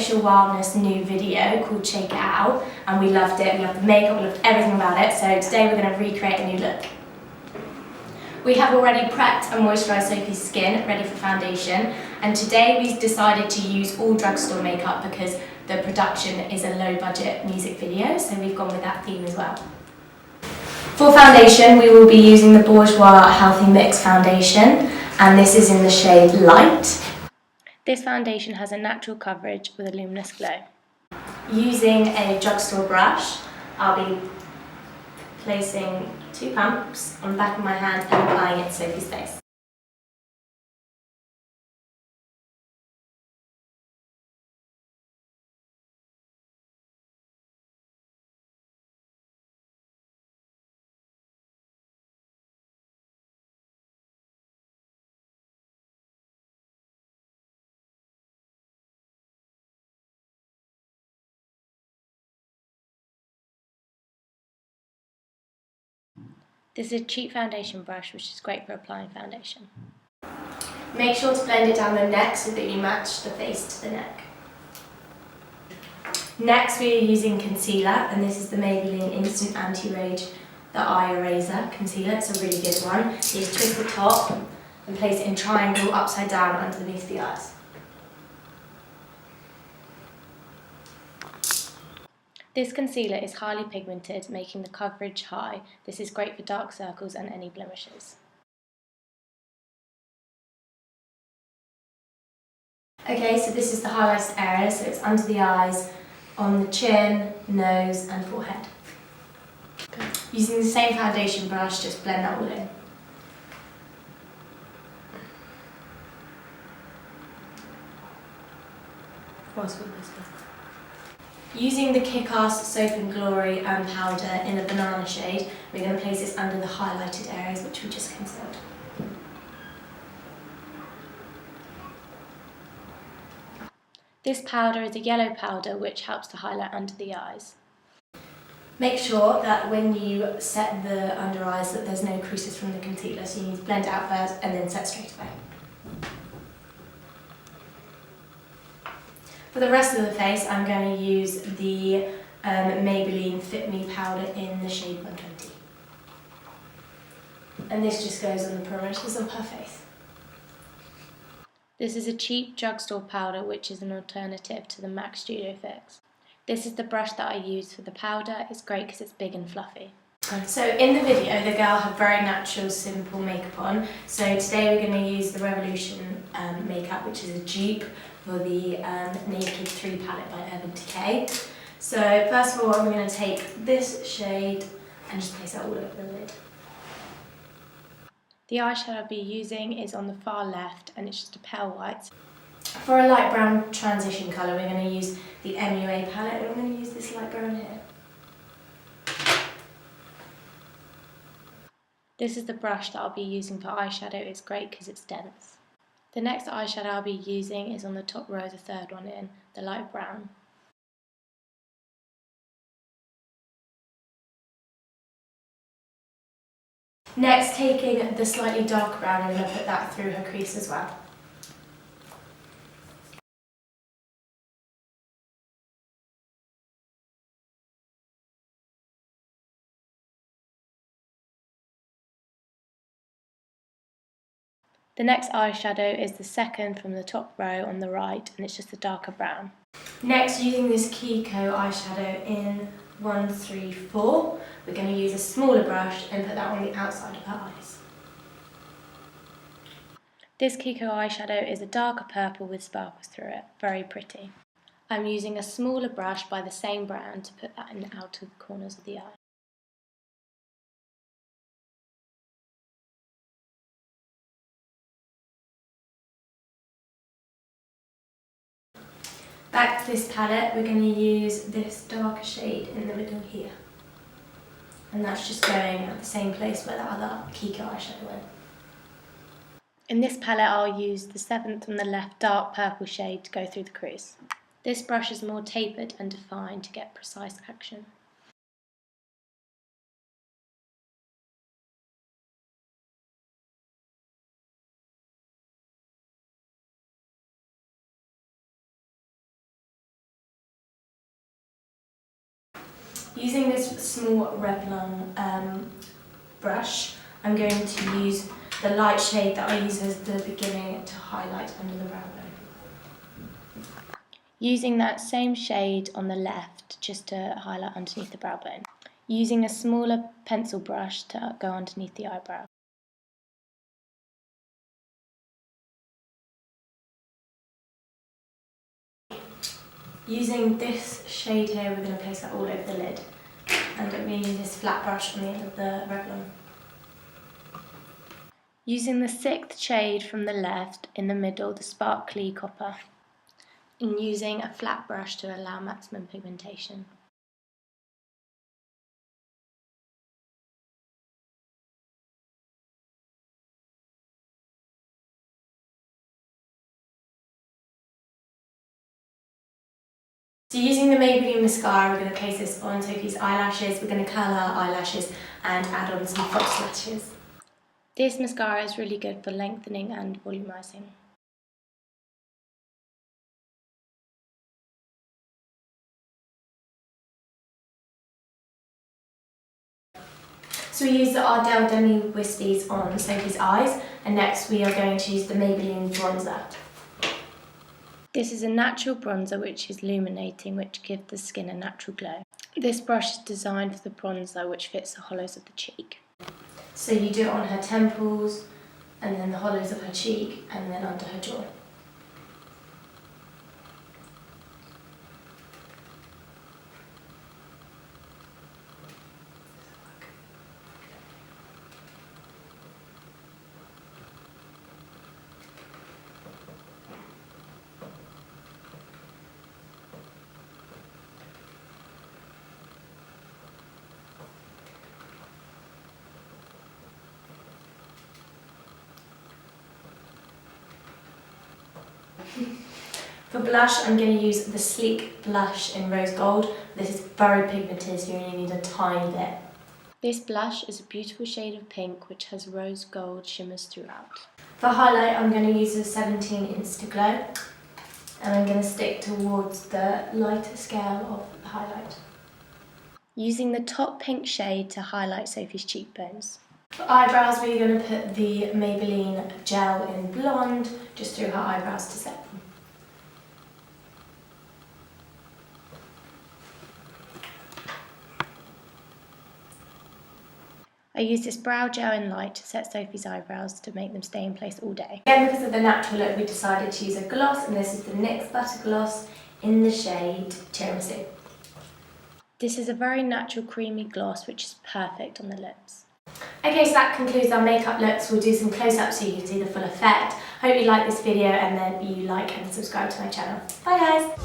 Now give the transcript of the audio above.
official Wildness new video called Shake It Out, and we loved it. We loved the makeup, we loved everything about it. So today we're going to recreate a new look. We have already prepped and moisturised Sophie's skin ready for foundation, and today we decided to use all drugstore makeup because the production is a low budget music video, so we've gone with that theme as well. For foundation, we will be using the Bourjois Healthy Mix foundation, and this is in the shade Light. This foundation has a natural coverage with a luminous glow. Using a drugstore brush, I'll be placing 2 pumps on the back of my hand and applying it to Sophie's face. This is a cheap foundation brush which is great for applying foundation. Make sure to blend it down the neck so that you match the face to the neck. Next we are using concealer, and this is the Maybelline Instant Anti-Rage The Eye Eraser Concealer. It's a really good one. You just twist the top and place it in triangle upside down underneath the eyes. This concealer is highly pigmented, making the coverage high. This is great for dark circles and any blemishes. Okay, so this is the highlighted area, so it's under the eyes, on the chin, nose and forehead. Okay. Using the same foundation brush, just blend that all in. Using the Kick-Ass Soap and Glory powder in a banana shade, we're going to place this under the highlighted areas which we just concealed. This powder is a yellow powder which helps to highlight under the eyes. Make sure that when you set the under eyes that there's no creases from the concealer, so you need to blend it out first and then set straight away. For the rest of the face, I'm going to use the Maybelline Fit Me powder in the shade 120. And this just goes on the perimeters of her face. This is a cheap drugstore powder which is an alternative to the MAC Studio Fix. This is the brush that I use for the powder. It's great because it's big and fluffy. So in the video, the girl had very natural, simple makeup on. So today we're going to use the Revolution makeup, which is a dupe for the Naked 3 palette by Urban Decay. So first of all, I'm going to take this shade and just place it all over the lid. The eyeshadow I'll be using is on the far left, and it's just a pale white. For a light brown transition colour, we're going to use the MUA palette, and I'm going to use this light brown here. This is the brush that I'll be using for eyeshadow. It's great because it's dense. The next eyeshadow I'll be using is on the top row, the third one in, the light brown. Next, taking the slightly dark brown, I'm going to put that through her crease as well. The next eyeshadow is the second from the top row on the right, and it's just a darker brown. Next, using this Kiko eyeshadow in 134, we're going to use a smaller brush and put that on the outside of her eyes. This Kiko eyeshadow is a darker purple with sparkles through it, very pretty. I'm using a smaller brush by the same brand to put that in the outer corners of the eye. Back to this palette, we're going to use this darker shade in the middle here. And that's just going at the same place where the other Kiko eyeshadow went. In this palette, I'll use the 7th from the left dark purple shade to go through the crease. This brush is more tapered and defined to get precise action. Using this small Revlon brush, I'm going to use the light shade that I use as the beginning to highlight under the brow bone. Using that same shade on the left just to highlight underneath the brow bone. Using a smaller pencil brush to go underneath the eyebrow. Using this shade here, we're going to place that all over the lid. And I'm going to use this flat brush on the end of the Revlon. Using the 6th shade from the left, in the middle, the sparkly copper. And using a flat brush to allow maximum pigmentation. So using the Maybelline mascara, we're going to place this on Sophie's eyelashes, we're going to curl our eyelashes and add on some false lashes. This mascara is really good for lengthening and volumizing. So we use the Ardell Demi Wispies on Sophie's eyes, and next we are going to use the Maybelline bronzer. This is a natural bronzer which is illuminating, which gives the skin a natural glow. This brush is designed for the bronzer which fits the hollows of the cheek. So you do it on her temples, and then the hollows of her cheek, and then under her jaw. For blush, I'm going to use the Sleek blush in Rose Gold. This is very pigmented, so you only need a tiny bit. This blush is a beautiful shade of pink which has rose gold shimmers throughout. For highlight, I'm going to use the 17 Instaglow, and I'm going to stick towards the lighter scale of the highlight. Using the top pink shade to highlight Sophie's cheekbones. For eyebrows, we're going to put the Maybelline gel in blonde just through her eyebrows to set them. I use this brow gel in light to set Sophie's eyebrows to make them stay in place all day. Again, because of the natural look, we decided to use a gloss, and this is the NYX Butter Gloss in the shade Tiramisu. This is a very natural creamy gloss which is perfect on the lips. Okay, so that concludes our makeup looks. We'll do some close-ups so you can see the full effect. Hope you like this video and then you like and subscribe to my channel. Bye guys!